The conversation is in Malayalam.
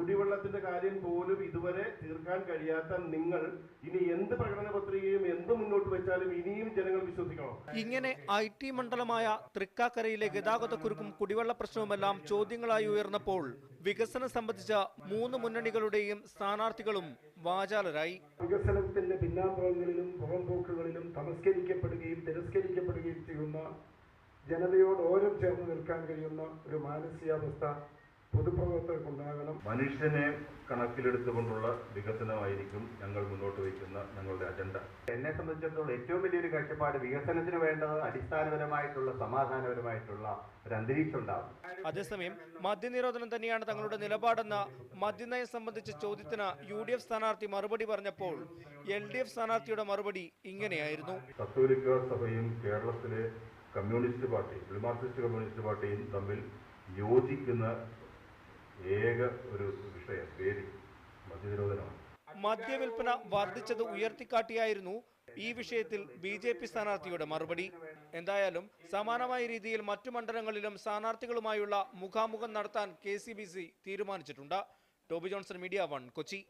കുടിവെള്ളത്തിന്റെ കാര്യം പോലും ഇതുവരെ തീർക്കാൻ കഴിയാത്ത നിങ്ങൾ ഇനി എന്ത് പ്രകടന പത്രികയും എന്ത് മുന്നോട്ട് വെച്ചാലും ഇനിയും ജനങ്ങൾ വിശ്വസിക്കണം. ഇങ്ങനെ IT മണ്ഡലമായ തൃക്കാക്കരയിലെ ഗതാഗതക്കുരുക്കും കുടിവെള്ള പ്രശ്നവുമെല്ലാം ചോദ്യങ്ങളായി ഉയർന്നപ്പോൾ വികസനം സംബന്ധിച്ച 3 മുന്നണികളുടെയും സ്ഥാനാർത്ഥികളും വാചാലരായി. വികസനത്തിന്റെ പിന്നാമ്പുറങ്ങളിലും പുറംപോക്കുകളിലും തമസ്കരിക്കപ്പെടുകയും തിരസ്കരിക്കപ്പെടുകയും ചെയ്യുന്ന ജനതയോട് ഓരം ചേർന്ന് നിൽക്കാൻ കഴിയുന്ന ഒരു മാനസികാവസ്ഥ പൊതുപ്രവർത്തകർക്കുണ്ടാകണം. മനുഷ്യനെ കണക്കിലെടുത്തുകൊണ്ടുള്ള വികസനമായിരിക്കും ഞങ്ങൾ മുന്നോട്ട് വയ്ക്കുന്ന ഞങ്ങളുടെ അജണ്ട. എന്നെ സംബന്ധിച്ചിടത്തോളം ഏറ്റവും വലിയൊരു കാഴ്ചപ്പാട് വികസനത്തിന് വേണ്ടത് അടിസ്ഥാനപരമായിട്ടുള്ള സമാധാനപരമായിട്ടുള്ള ഒരു അന്തരീക്ഷം ഉണ്ടാകും. അതേസമയം മദ്യനിരോധനം തന്നെയാണ് തങ്ങളുടെ നിലപാടെന്ന മദ്യനയം സംബന്ധിച്ച ചോദ്യത്തിന് UDF സ്ഥാനാർത്ഥി മറുപടി പറഞ്ഞപ്പോൾ LDF സ്ഥാനാർത്ഥിയുടെ മറുപടി ഇങ്ങനെയായിരുന്നു. കത്തോലിക്ക സഭയും കേരളത്തിലെ കമ്മ്യൂണിസ്റ്റ് പാർട്ടി, മാർക്സിസ്റ്റ് കമ്മ്യൂണിസ്റ്റ് പാർട്ടിയും തമ്മിൽ യോജിക്കുന്ന ഏക ഒരു വിഷയം വേദി മദ്യനിരോധനമാണ്. മദ്യവിൽപ്പന വർദ്ധിച്ചത് ഉയർത്തിക്കാട്ടിയായിരുന്നു ഈ വിഷയത്തിൽ BJP സ്ഥാനാർത്ഥിയുടെ മറുപടി. എന്തായാലും സമാനമായ രീതിയിൽ മറ്റു മണ്ഡലങ്ങളിലും സ്ഥാനാർത്ഥികളുമായുള്ള മുഖാമുഖം നടത്താൻ KCBC തീരുമാനിച്ചിട്ടുണ്ട്. Toby Johnson, media 1, Kochi.